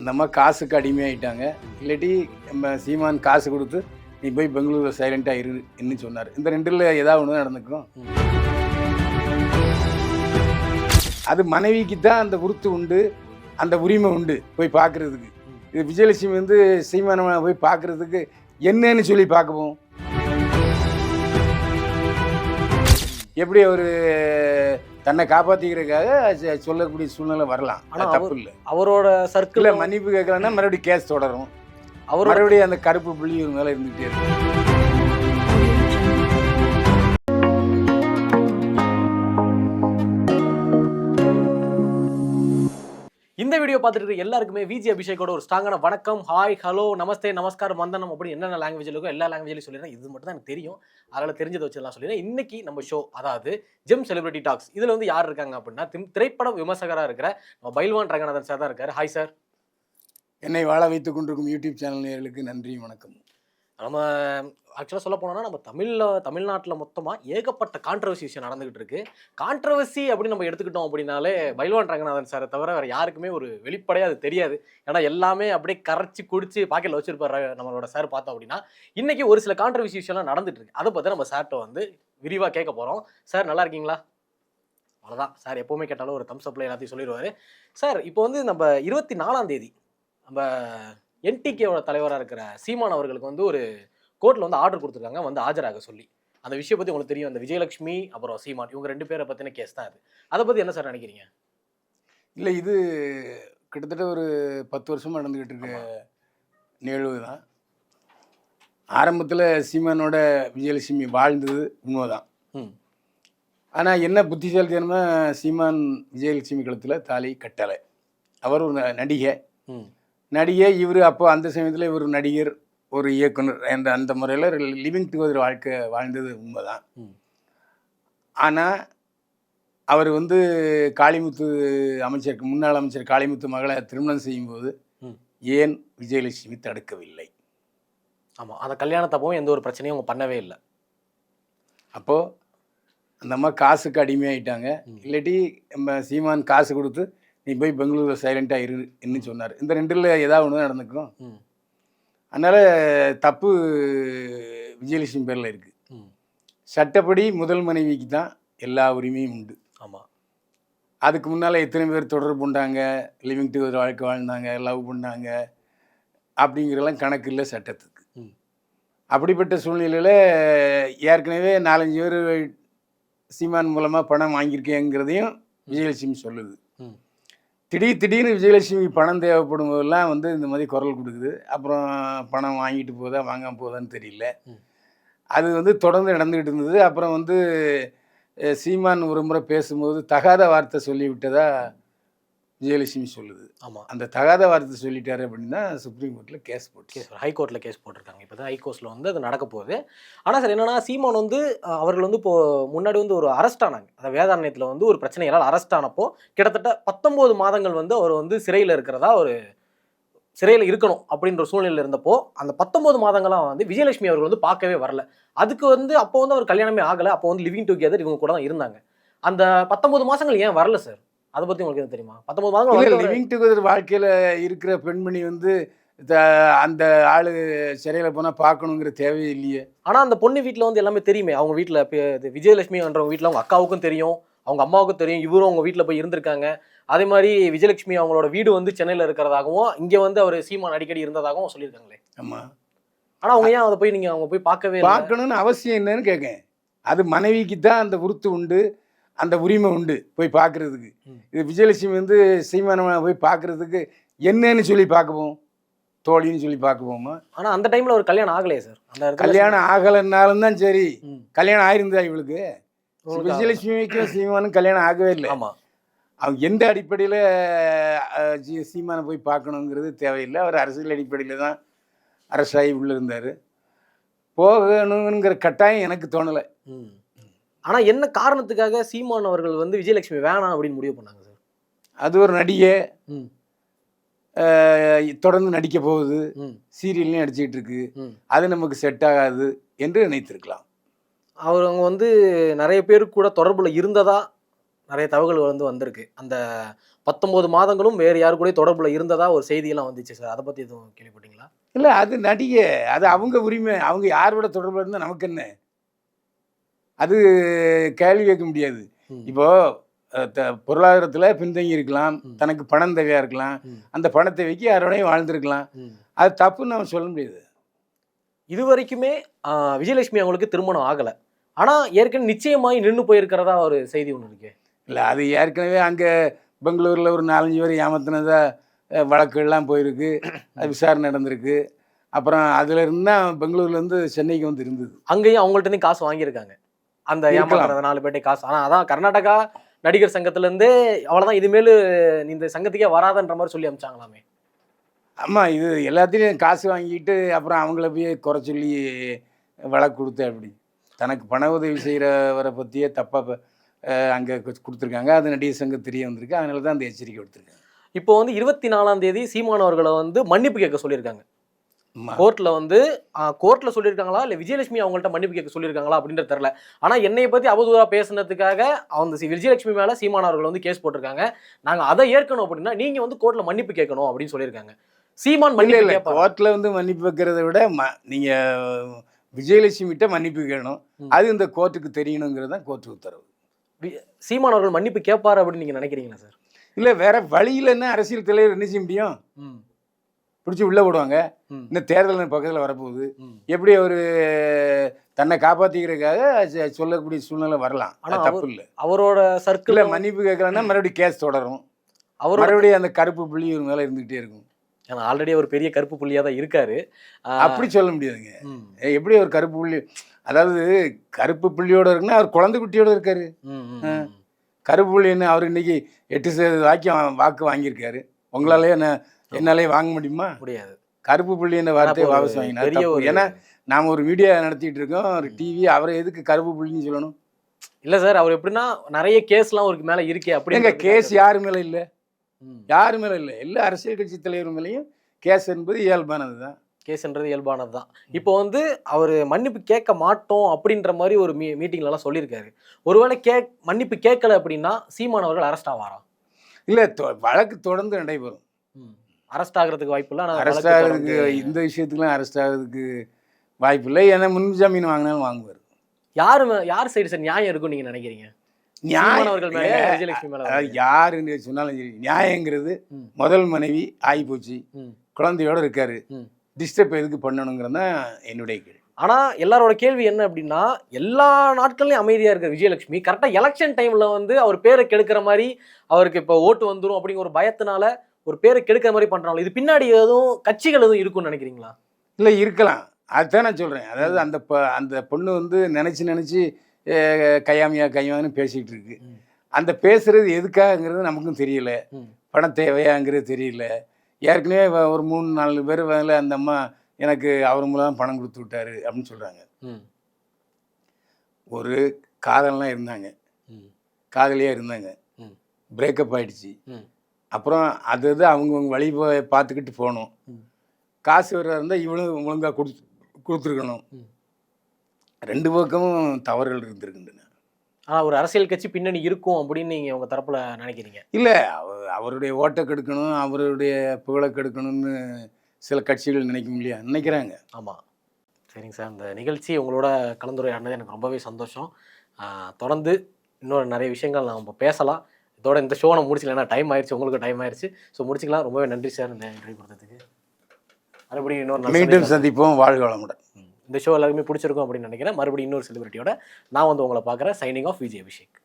இந்த அம்மா காசுக்கு அடிமையாயிட்டாங்க. இல்லாட்டி நம்ம சீமான் காசு கொடுத்து நீ போய் பெங்களூரில் சைலண்டாக இருன்னு சொன்னார். இந்த ரெண்டில் ஏதாவது ஒன்று நடந்துக்கும். அது மனைவிக்கு தான் அந்த உறுத்து உண்டு, அந்த உரிமை உண்டு போய் பார்க்குறதுக்கு. இது விஜயலட்சுமி வந்து சீமானை போய் பார்க்குறதுக்கு என்னன்னு சொல்லி பார்க்கவும் எப்படி அவர் தன்னை காப்பாற்றிக்கிறதுக்காக சொல்லக்கூடிய சூழ்நிலை வரலாம். ஆனால் தப்பு இல்லை. அவரோட சர்க்கிளில் மன்னிப்பு கேட்கலன்னா மறுபடியும் கேஸ் தொடரும். அவர் மறுபடியும் அந்த கருப்பு புள்ளி ஒரு மேலே இருந்துகிட்டே இருக்கு. இந்த வீடியோ பார்த்துட்டு இருக்க எல்லாருக்குமே விஜி அபிஷேக்கோட ஒரு ஸ்ட்ராங்கான வணக்கம், ஹாய், ஹலோ, நமஸ்தே, நமஸ்காரம், வந்தனம் அப்படி என்னென்ன லாங்குவேஜ் இருக்கோ எல்லா லாங்குவேஜ்லையும் சொல்லிடுறேன். இது மட்டும் தான் எனக்கு தெரியும், அதனால் தெரிஞ்சதை வச்சுலாம் சொல்லிடுறேன். இன்னைக்கு நம்ம ஷோ, அதாவது ஜெம் செலிபிரிட்டி டாக்ஸ், இதில் வந்து யார் இருக்காங்க அப்படின்னா திரைப்பட விமர்சகராக இருக்கிற நம்ம பைல்வான் ரங்கநாதன் சார் தான் இருக்காரு. Hi sir. என்னை வாழ வைத்துக் கொண்டிருக்கும் யூடியூப் சேனல் நேயர்களுக்கு நன்றி, வணக்கம். நம்ம ஆக்சுவலாக சொல்ல போனோம்னா நம்ம தமிழ்நாட்டில் மொத்தமாக ஏகப்பட்ட கான்ட்ரவர்சி விஷயம் நடந்துகிட்டு இருக்கு. கான்ட்ரவர்சி அப்படின்னு நம்ம எடுத்துக்கிட்டோம் அப்படின்னாலே பைல்வான் ரங்கநாதன் சாரை தவிர வேறு யாருக்குமே ஒரு வெளிப்படையாக அது தெரியாது. ஏன்னா எல்லாமே அப்படியே கரைச்சி குடிச்சு பாக்கெட்டில் வச்சிருப்பாரு நம்மளோட சார். பார்த்தோம் அப்படின்னா இன்னைக்கு ஒரு சில கான்ட்ரவர்சி விஷயம்லாம் நடந்துட்டு இருக்கு. அதை பற்றி நம்ம சார்கிட்ட வந்து விரிவாக கேட்க போகிறோம். சார் நல்லா இருக்கீங்களா? அவ்வளோதான் சார், எப்போவுமே கேட்டாலும் ஒரு தம்ஸ் அப்ல எல்லாத்தையும் சொல்லிடுவார். சார் இப்போ வந்து நம்ம 24ஆம் தேதி நம்ம என்டிகேவோட தலைவராக இருக்கிற சீமான் அவர்களுக்கு வந்து ஒரு கோர்ட்டில் வந்து ஆர்டர் கொடுத்துருக்காங்க வந்து ஆஜராக சொல்லி. அந்த விஷயம் பற்றி உங்களுக்கு தெரியும். அந்த விஜயலட்சுமி அப்புறம் சீமான் இவங்க ரெண்டு பேரை பற்றின கேஸ் தான் அது. அதை பற்றி என்ன சார் நினைக்கிறீங்க? இல்லை, இது கிட்டத்தட்ட ஒரு 10 வருஷமாக நடந்துக்கிட்டு இருக்க நிகழ்வு தான். ஆரம்பத்தில் சீமானோட விஜயலட்சுமி வாழ்ந்தது உண்மைதான். ஆனால் என்ன புத்திசாலித்தனமாக சீமான் விஜயலட்சுமி கழுத்தில் தாலி கட்டலை. அவர் ஒரு நடிகை, இவர் அப்போ அந்த சமயத்தில் இவர் நடிகர், ஒரு இயக்குனர் என்ற அந்த முறையில் லிவிங் டுகெதர் வாழ்க்கை வாழ்ந்தது உண்மைதான். ஆனால் அவர் வந்து காளிமுத்து அமைச்சருக்கு முன்னாள் அமைச்சர் காளிமுத்து மகளை திருமணம் செய்யும்போது ஏன் விஜயலட்சுமி தடுக்கவில்லை? ஆமாம், அந்த கல்யாணத்தப்பவும் எந்த ஒரு பிரச்சனையும் அவங்க பண்ணவே இல்லை. அப்போது அந்த அம்மா காசுக்கு அடிமையாயிட்டாங்க. இல்லாட்டி நம்ம சீமான் காசு கொடுத்து நீ போய் பெங்களூரில் சைலண்டாக இருன்னு சொன்னார். இந்த ரெண்டில் ஏதாவது ஒன்று நடந்துக்கும். அதனால் தப்பு விஜயலட்சுமி பேரில் இருக்குது. சட்டப்படி முதல் மனைவிக்கு தான் எல்லா உரிமையும் உண்டு. ஆமாம். அதுக்கு முன்னால் எத்தனை பேர் தொடர்பு பண்ணாங்க, லிவிங் டுகெதர் வாழ்க்கை வாழ்ந்தாங்க, லவ் பண்ணாங்க அப்படிங்கிறதெல்லாம் கணக்கு இல்லை சட்டத்துக்கு. அப்படிப்பட்ட சூழ்நிலையில் ஏற்கனவே 4-5 பேர் சீமான் மூலமாக பணம் வாங்கியிருக்கேங்கிறதையும் விஜயலட்சுமி சொல்லுது. திடீர்னு விஜயலட்சுமி பணம் தேவைப்படும் போதெல்லாம் வந்து இந்த மாதிரி குரல் கொடுக்குது. அப்புறம் பணம் வாங்கிட்டு போதா வாங்காமல் போதான்னு தெரியல. அது வந்து தொடர்ந்து நடந்துக்கிட்டு இருந்தது. அப்புறம் வந்து சீமான் ஒரு முறை பேசும்போது தகாத வார்த்தை சொல்லிவிட்டதா விஜயலட்சுமி சொல்லுது. ஆமாம், அந்த தகாத வார்த்தை சொல்லிட்டாரு அப்படின்னா சுப்ரீம் கோர்ட்டில் கேஸ் ஹைகோர்ட்டில் கேஸ் போட்டிருக்காங்க. இப்போ தான் ஹைகோர்ட்டில் வந்து அது நடக்க போகுது. ஆனால் சார் என்னன்னா, சீமான் வந்து அவர்கள் வந்து இப்போது முன்னாடி வந்து ஒரு அரெஸ்ட் ஆனாங்க. அந்த வேதாரண்யத்தில் வந்து ஒரு பிரச்சனைகளால் அரெஸ்ட் ஆனப்போ கிட்டத்தட்ட 19 மாதங்கள் வந்து அவர் வந்து சிறையில் இருக்கிறதா, ஒரு சிறையில் இருக்கணும் அப்படின்ற சூழ்நிலையில் இருந்தப்போ அந்த 19 மாதங்களாக வந்து விஜயலட்சுமி அவர்கள் வந்து பார்க்கவே வரல. அதுக்கு வந்து அப்போ வந்து அவர் கல்யாணமே ஆகலை. அப்போ வந்து லிவிங் டுகெதர் இவங்க கூட தான் இருந்தாங்க. அந்த 19 மாதங்கள் ஏன் வரல சார்? அதை பற்றி உங்களுக்கு எது தெரியுமா? 19 மாதங்கள் லிவிங் டுகெதர் வாழ்க்கையில் இருக்கிற பெண்மணி வந்து அந்த ஆள் சிறையில் போனால் பார்க்கணுங்கிற தேவையே இல்லையே. ஆனால் அந்த பொண்ணு வீட்டில் வந்து எல்லாமே தெரியுமே. அவங்க வீட்டில் விஜயலட்சுமின்றவங்க வீட்டில் அவங்க அக்காவுக்கும் தெரியும், அவங்க அம்மாவுக்கும் தெரியும், இவரும் அவங்க வீட்டில் போய் இருந்திருக்காங்க. அதே மாதிரி விஜயலட்சுமி அவங்களோட வீடு வந்து சென்னையில் இருக்கிறதாகவும் இங்கே வந்து அவர் சீமான் அடிக்கடி இருந்ததாகவும் சொல்லியிருக்காங்களே. ஆமாம். ஆனால் அவங்க ஏன் அதை போய் அவங்க போய் பார்க்கணும்னு அவசியம் என்னன்னு கேட்கேன். அது மனைவிக்கு தான் அந்த உறுத்து உண்டு, அந்த உரிமை உண்டு போய் பார்க்குறதுக்கு. இது விஜயலட்சுமி வந்து சீமானை போய் பார்க்குறதுக்கு என்னன்னு சொல்லி பார்க்குவோம், தோழின்னு சொல்லி பார்க்குவோமா? ஆனால் அந்த டைமில் ஒரு கல்யாணம் ஆகலையே சார். அந்த கல்யாணம் ஆகலைன்னாலும் தான் சரி, கல்யாணம் ஆயிருந்தா இவளுக்கு? விஜயலட்சுமிக்கும் சீமானும் கல்யாணம் ஆகவே இல்லை. ஆமாம். அவங்க எந்த அடிப்படையில் சீமானை போய் பார்க்கணுங்கிறது தேவையில்லை. அவர் அரசியல் அடிப்படையில் தான் அரசாகி உள்ளே இருந்தார். போகணுங்கிற கட்டாயம் எனக்கு தோணலை. ஆனால் என்ன காரணத்துக்காக சீமான் அவர்கள் வந்து விஜயலட்சுமி வேணாம் அப்படின்னு முடிவு பண்ணாங்க சார்? அது ஒரு நடிகை, தொடர்ந்து நடிக்க போகுது, சீரியல்லையும் நடிச்சிக்கிட்டு இருக்கு, அது நமக்கு செட் ஆகாது என்று நினைத்திருக்கலாம். அவங்க வந்து நிறைய பேருக்கு கூட தொடர்புல இருந்ததா நிறைய தகவல்கள் வந்து வந்திருக்கு. அந்த 19 மாதங்களும் வேறு யாரு கூட தொடர்புல இருந்ததா ஒரு செய்தியெல்லாம் வந்துச்சு சார். அதை பத்தி எதுவும் கேள்விப்பட்டீங்களா? இல்லை அது நடிகை, அது அவங்க உரிமை. அவங்க யாரோட தொடர்பில் இருந்தால் நமக்கு என்ன? அது கேள்வி கேட்க முடியாது. ம். இப்போ பொருளாதாரத்தில் பின்தங்கி இருக்கலாம், ம். தனக்கு பணம் தேவையாக இருக்கலாம், ம். அந்த பணத்தை வைக்க யாரோடையும் வாழ்ந்துருக்கலாம். ம். அது தப்புன்னு நம்ம சொல்ல முடியாது. இது வரைக்குமே விஜயலட்சுமி அவங்களுக்கு திருமணம் ஆகல. ஆனா ஏற்கனவே நிச்சயமாயி நின்னு போயிருக்கிறதா ஒரு செய்தி ஒண்ணு இருக்கு. இல்லை அது ஏற்கனவே அங்கே பெங்களூரில் ஒரு 4-5 பேர் ஏமாத்தினதா வழக்குகள்லாம் போயிருக்கு, அது விசாரணை நடந்திருக்கு. அப்புறம் அதுல இருந்து தான் பெங்களூர்லேருந்து சென்னைக்கு வந்து இருந்தது. அங்கேயும் அவங்கள்ட்ட இருந்து காசு வாங்கியிருக்காங்க. அந்த இருக்கலாம். ஏமாத்துற 4 பேர்ட்டே காசு. ஆனா அதான் கர்நாடகா நடிகர் சங்கத்துல இருந்தே அவ்வளவுதான், இனிமேலு இந்த சங்கத்துக்கே வராதன்ற மாதிரி சொல்லி அனுப்பிச்சாங்களாமே. ஆமாம், இது எல்லாத்தையும் காசு வாங்கிட்டு அப்புறம் அவங்கள போய் குறை சொல்லி வழக்கு கொடுத்து அப்படி தனக்கு பண உதவி செய்கிறவரை பற்றியே தப்பாக அங்கே கொடுத்துருக்காங்க. அது நடிகர் சங்கம் தெரிய வந்திருக்கு. அதனால தான் அந்த எச்சரிக்கை கொடுத்துருக்காங்க. இப்போ வந்து 24ஆம் தேதி சீமான் அவர்களை வந்து மன்னிப்பு கேட்க சொல்லியிருக்காங்க. ஆமா. கோர்ட்ல வந்து கோர்ட்ல சொல்லியிருக்காங்களா இல்ல விஜயலட்சுமி அவங்கள்ட்ட மன்னிப்பு கேட்க சொல்லியிருக்காங்களா அப்படின்றது தெரியல. ஆனா என்னைய பத்தி அவதூறா பேசுனதுக்காக அந்த விஜயலட்சுமி மேல சீமான் அவர்கள் வந்து கேஸ் போட்டிருக்காங்க. நாங்க அதை ஏற்கணும் அப்படின்னா நீங்க வந்து கோர்ட்ல மன்னிப்பு கேட்கணும் அப்படின்னு சொல்லியிருக்காங்க. சீமான் இல்லை மன்னிப்பு இல்லை, கேட்பாரா? கோர்ட்டில் வந்து மன்னிப்பு வைக்கிறத விட நீங்கள் விஜயலட்சுமிகிட்ட மன்னிப்பு கேட்கணும். ம். அது இந்த கோர்ட்டுக்கு தெரியணுங்கிறது தான் கோர்ட்டு உத்தரவு. சீமான் அவர்கள் மன்னிப்பு கேட்பாரு அப்படின்னு நீங்க நினைக்கிறீங்களா சார்? இல்லை வேற வழியில் என்ன அரசியல் தலைவர் என்ன செய்ய முடியும்? ம். பிடிச்சி உள்ளே விடுவாங்க. ம். இன்னும் தேர்தல் பக்கத்தில் வரப்போகுது. ம். எப்படி அவர் தன்னை காப்பாற்றிக்கிறதுக்காக சொல்லக்கூடிய சூழ்நிலை வரலாம். ஆனா அது தப்பு இல்லை. அவரோட சர்க்கிள் இல்லை மன்னிப்பு கேட்கலன்னா மறுபடியும் கேஸ் தொடரும். அவரோட மறுபடியும் அந்த கருப்பு புள்ளி ஒரு மேலே இருந்துகிட்டே இருக்கும். ஆல்ரெடி ஒரு பெரிய கருப்பு புள்ளியா தான் இருக்காரு. அப்படி சொல்ல முடியாதுங்க. ம். எப்படி ஒரு கருப்பு புள்ளி, அதாவது கருப்பு புள்ளியோட இருக்குன்னா அவர் குழந்தை குட்டியோட இருக்காரு. ம். ம். கருப்பு புள்ளின்னு அவர் இன்னைக்கு 8% வாக்கு வாங்கியிருக்காரு. உங்களாலே என்னாலே வாங்க முடியுமா? முடியாது. கருப்பு புள்ளி என்ன வார்த்தையை ஆனா, வாபஸ் வாங்கினா பெரிய தப்பு. ஒரு ஏன்னா நாம் ஒரு மீடியா நடத்திட்டு இருக்கோம், ஒரு டிவி. அவரை எதுக்கு கருப்பு புள்ளின்னு சொல்லணும்? இல்ல சார், அவர் எப்படின்னா நிறைய கேஸ்லாம் அவருக்கு மேல இருக்கே எங்க அப்படின்னு கேஸ் யாரு மேல இல்லை? ம். யாரு மேல இல்லை? எல்லா அரசியல் கட்சி தலைவர் மேலேயும் கேஸ் என்பது இயல்பானது தான். கேஸ்ன்றது இயல்பானது தான். இப்போ வந்து அவர் மன்னிப்பு கேட்க மாட்டோம் அப்படின்ற மாதிரி ஒரு மீட்டிங்ல எல்லாம் சொல்லியிருக்காரு. ஒருவேளை மன்னிப்பு கேட்கல அப்படின்னா சீமான் அவர்கள் அரெஸ்ட் ஆவாரா? இல்லை, வழக்கு தொடர்ந்து நடைபெறும். அரெஸ்ட் ஆகிறதுக்கு வாய்ப்பு இல்லை. அரெஸ்ட் ஆகிறதுக்கு இந்த விஷயத்துக்குலாம் அரெஸ்ட் ஆகிறதுக்கு வாய்ப்பு இல்லை. ஏன்னா முன்ஜாமீன் வாங்கினாலும் வாங்குவார். யார் சைடு சார் நியாயம் இருக்கும் நீங்க நினைக்கிறீங்க? நியாயம் சீமான் அவர்கள் மேல விஜயலட்சுமி மேல? அதாவது யாருன்னு சொன்னாலும் சரி, நியாயங்கிறது ம். முதல் மனைவி ஆகி போச்சு, ம். குழந்தையோட இருக்காரு, ம். டிஸ்டர்ப் எதுக்கு பண்ணணுங்கிறது தான் என்னுடைய கேள்வி. ஆனா எல்லாரோட கேள்வி என்ன அப்படின்னா, எல்லா நாட்கள்லயும் அமைதியா இருக்கிற விஜயலட்சுமி கரெக்டா எலெக்ஷன் டைம்ல வந்து அவர் பேரை கெடுக்கிற மாதிரி, அவருக்கு இப்போ ஓட்டு வந்துரும் அப்படிங்கிற ஒரு பயத்தினால ஒரு பேரை கெடுக்கிற மாதிரி பண்றாங்க. இது பின்னாடி எதுவும் கட்சிகள் எதுவும் இருக்கும்னு நினைக்கிறீங்களா? இல்லை இருக்கலாம். அதுதான் நான் சொல்கிறேன். அதாவது அந்த பொண்ணு வந்து நினச்சி கையாமியான்னு பேசிகிட்டு இருக்கு. ம். அந்த பேசுறது எதுக்காகங்கிறது நமக்கும் தெரியல. ம். பணம் தேவையாங்கிறது தெரியல. ஏற்கனவே ஒரு 3-4 பேர் மேலே அந்த அம்மா எனக்கு அவர் மூலம் பணம் கொடுத்து விட்டாரு அப்படின்னு சொல்கிறாங்க. ம். ஒரு காதல்லாம் இருந்தாங்க, ம். காதலியாக இருந்தாங்க, ம். பிரேக்கப் ஆகிடுச்சு. ம். அப்புறம் அது அவங்கவுங்க வழி பார்த்துக்கிட்டு போகணும். ம். காசு வர்றதா இருந்தால் இவனும் ஒழுங்காக கொடுத்துருக்கணும். ம். 2 பக்கமும் தவறுகள் இருந்திருக்குதுன்னு. ஆனா ஒரு அரசியல் கட்சி பின்னணி இருக்கும் அப்படின்னு நீங்க உங்க தரப்புல நினைக்கிறீங்க? இல்லை, அவருடைய ஓட்டை கெடுக்கணும், அவருடைய புகழை கெடுக்கணும்னு சில கட்சிகள் நினைக்கிறாங்க. ஆமா. சரிங்க சார், அந்த நிகழ்ச்சி உங்களோட கலந்துரையாடினது எனக்கு ரொம்பவே சந்தோஷம். தொடர்ந்து இன்னொரு நிறைய விஷயங்கள் நம்ம பேசலாம். இதோட இந்த ஷோ நம்ம முடிச்சிக்கலாம். ஏன்னா டைம் ஆயிடுச்சு, உங்களுக்கு டைம் ஆயிடுச்சு. ஸோ முடிச்சிக்கலாம். ரொம்பவே நன்றி சார் இந்த இன்டர்வியூ கொடுத்ததுக்கு. மறுபடியும் இன்னொரு மீண்டும் சந்திப்போம். வாழ்க வளமுடன். இந்த ஷோ எல்லாருமே பிடிச்சிருக்கும் அப்படின்னு நினைக்கிறேன். மறுபடியும் இன்னொரு செலிபிரிட்டியோட நான் வந்து உங்களை பார்க்குறேன். Signing off Vijay Abhishek.